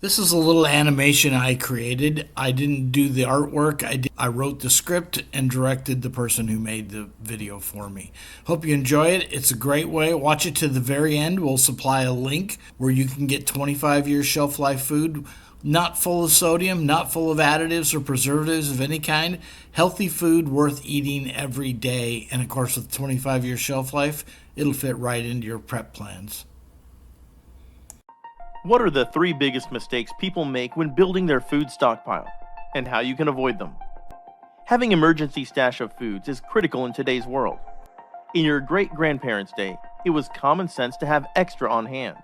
This is a little animation I created. I didn't do the artwork. I wrote the script and directed the person who made the video for me. Hope you enjoy it. It's a great way. Watch it to the very end. We'll supply a link where you can get 25 years shelf life food, not full of sodium, not full of additives or preservatives of any kind. Healthy food worth eating every day. And of course, with 25 years shelf life, it'll fit right into your prep plans. What are the 3 biggest mistakes people make when building their food stockpile, and how you can avoid them? Having emergency stash of foods is critical in today's world. In your great-grandparents' day, it was common sense to have extra on hand.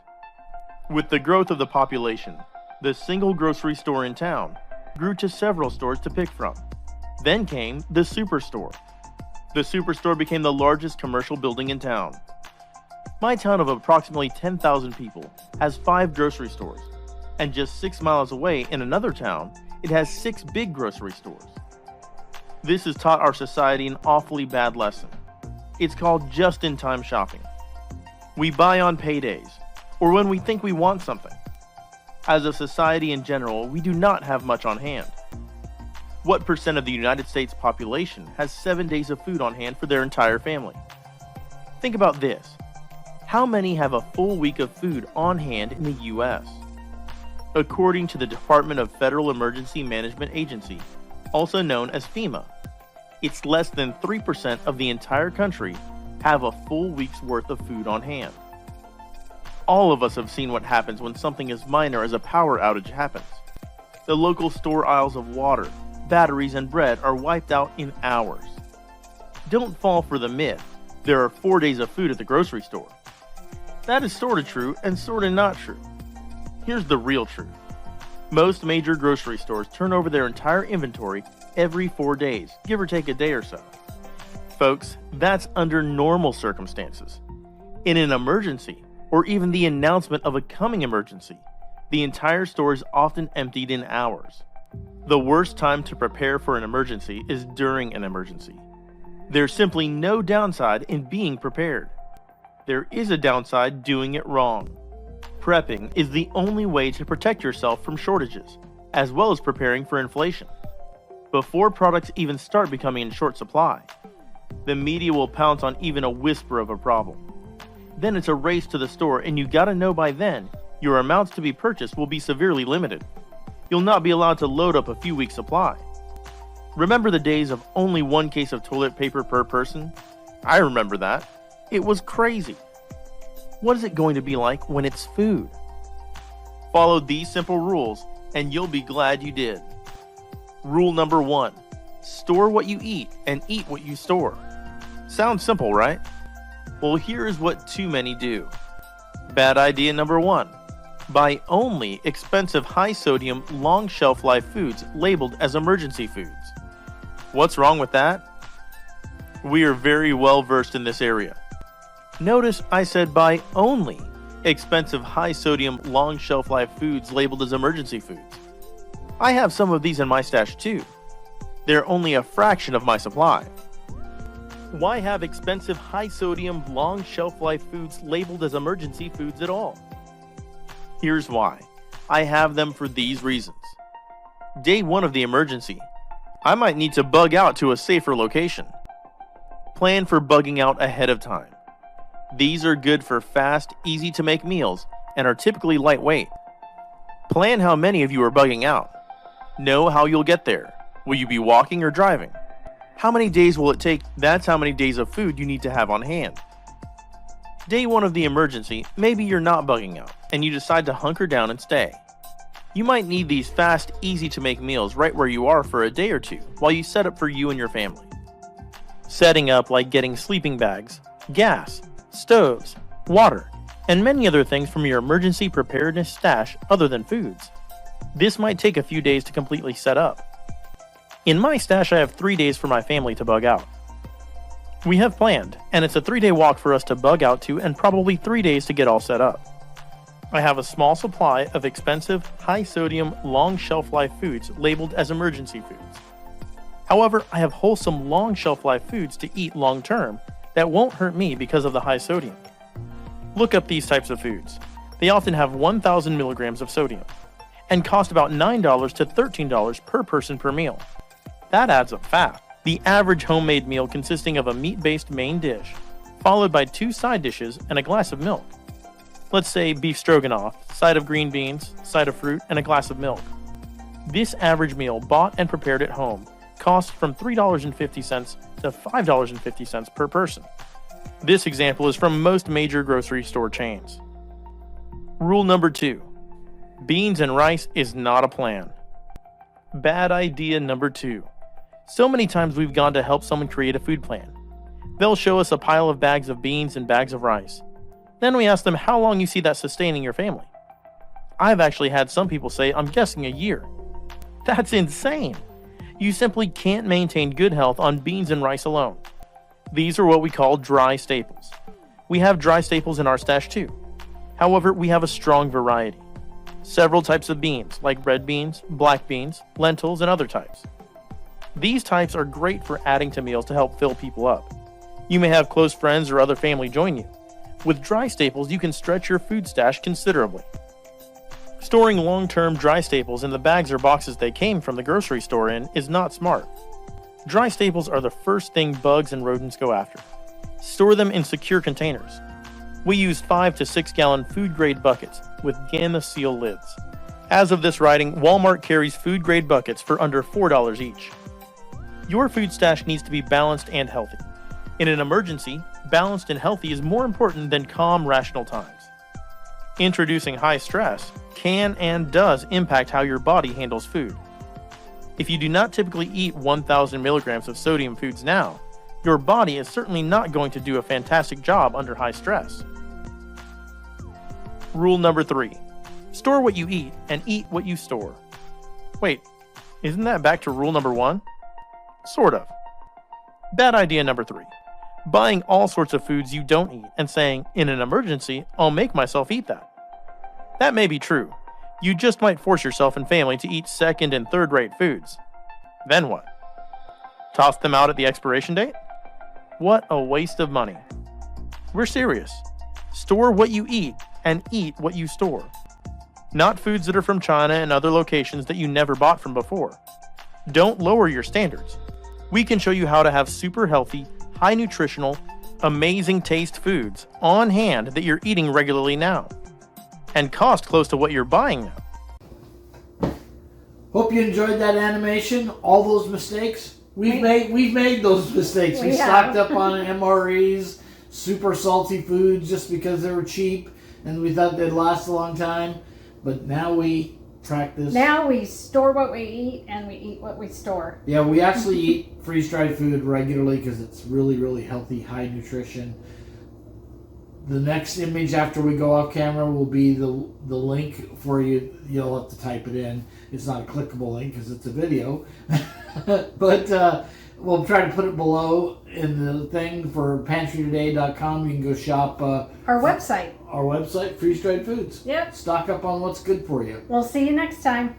With the growth of the population, the single grocery store in town grew to several stores to pick from. Then came the superstore. The superstore became the largest commercial building in town. My town of approximately 10,000 people has 5 grocery stores, and just 6 miles away in another town, it has 6 big grocery stores. This has taught our society an awfully bad lesson. It's called just-in-time shopping. We buy on paydays, or when we think we want something. As a society in general, we do not have much on hand. What percent of the United States population has 7 days of food on hand for their entire family? Think about this. How many have a full week of food on hand in the U.S.? According to the Department of Federal Emergency Management Agency, also known as FEMA, it's less than 3% of the entire country have a full week's worth of food on hand. All of us have seen what happens when something as minor as a power outage happens. The local store aisles of water, batteries, and bread are wiped out in hours. Don't fall for the myth, there are 4 days of food at the grocery store. That is sorta true and sorta not true. Here's the real truth. Most major grocery stores turn over their entire inventory every 4 days, give or take a day or so. Folks, that's under normal circumstances. In an emergency, or even the announcement of a coming emergency, the entire store is often emptied in hours. The worst time to prepare for an emergency is during an emergency. There's simply no downside in being prepared. There is a downside doing it wrong. Prepping is the only way to protect yourself from shortages, as well as preparing for inflation. Before products even start becoming in short supply, the media will pounce on even a whisper of a problem. Then it's a race to the store, and you gotta know by then, your amounts to be purchased will be severely limited. You'll not be allowed to load up a few weeks' supply. Remember the days of only 1 case of toilet paper per person? I remember that. It was crazy. What is it going to be like when it's food? Follow these simple rules, and you'll be glad you did. Rule number 1. Store what you eat and eat what you store. Sounds simple, right? Well, here is what too many do. Bad idea number 1. Buy only expensive high-sodium, long shelf-life foods labeled as emergency foods. What's wrong with that? We are very well versed in this area. Notice I said buy only expensive high-sodium, long shelf-life foods labeled as emergency foods. I have some of these in my stash too. They're only a fraction of my supply. Why have expensive high-sodium, long shelf-life foods labeled as emergency foods at all? Here's why. I have them for these reasons. Day 1 of the emergency, I might need to bug out to a safer location. Plan for bugging out ahead of time. These are good for fast, easy-to-make meals and are typically lightweight. Plan how many of you are bugging out. Know how you'll get there. Will you be walking or driving? How many days will it take? That's how many days of food you need to have on hand. Day 1 of the emergency, maybe you're not bugging out and you decide to hunker down and stay. You might need these fast, easy-to-make meals right where you are for a day or two while you set up for you and your family. Setting up like getting sleeping bags, gas, stoves, water, and many other things from your emergency preparedness stash other than foods. This might take a few days to completely set up. In my stash, I have 3 days for my family to bug out. We have planned, and it's a 3-day walk for us to bug out to and probably 3 days to get all set up. I have a small supply of expensive, high-sodium, long shelf-life foods labeled as emergency foods. However, I have wholesome, long shelf-life foods to eat long-term that won't hurt me because of the high sodium. Look up these types of foods. They often have 1,000 milligrams of sodium. and cost about $9 to $13 per person per meal. That adds up fast. The average homemade meal consisting of a meat-based main dish, followed by 2 side dishes and a glass of milk. Let's say beef stroganoff, side of green beans, side of fruit, and a glass of milk. This average meal bought and prepared at home costs from $3.50 to $5.50 per person. This example is from most major grocery store chains. Rule number 2. Beans and rice is not a plan. Bad idea number 2. So many times we've gone to help someone create a food plan. They'll show us a pile of bags of beans and bags of rice. Then we ask them how long you see that sustaining your family. I've actually had some people say, I'm guessing a year. That's insane. You simply can't maintain good health on beans and rice alone. These are what we call dry staples. We have dry staples in our stash too. However, we have a strong variety. Several types of beans, like red beans, black beans, lentils, and other types. These types are great for adding to meals to help fill people up. You may have close friends or other family join you. With dry staples, you can stretch your food stash considerably. Storing long-term dry staples in the bags or boxes they came from the grocery store in is not smart. Dry staples are the first thing bugs and rodents go after. Store them in secure containers. We use 5 to 6 gallon food-grade buckets with gamma seal lids. As of this writing, Walmart carries food-grade buckets for under $4 each. Your food stash needs to be balanced and healthy. In an emergency, balanced and healthy is more important than calm, rational times. Introducing high stress can and does impact how your body handles food. If you do not typically eat 1,000 milligrams of sodium foods now, your body is certainly not going to do a fantastic job under high stress. Rule number 3. Store what you eat and eat what you store. Wait, isn't that back to rule number 1? Sort of. Bad idea number 3. Buying all sorts of foods you don't eat and saying, in an emergency, I'll make myself eat that. That may be true. You just might force yourself and family to eat second and third rate foods. Then what? Toss them out at the expiration date? What a waste of money. We're serious. Store what you eat and eat what you store. Not foods that are from China and other locations that you never bought from before. Don't lower your standards. We can show you how to have super healthy, high nutritional, amazing taste foods on hand that you're eating regularly now, and cost close to what you're buying now. Hope you enjoyed that animation. All those mistakes we've made those mistakes. We stocked up on MREs, super salty foods just because they were cheap and we thought they'd last a long time. But now we practice. Now we store what we eat and we eat what we store. Yeah, we actually eat freeze-dried food regularly because it's really, really healthy, high nutrition. The next image after we go off camera will be the link for you. You'll have to type it in. It's not a clickable link because it's a video. But we'll try to put it below in the thing for pantrytoday.com. You can go shop Our website, freeze-dried foods. Yep. Stock up on what's good for you. We'll see you next time.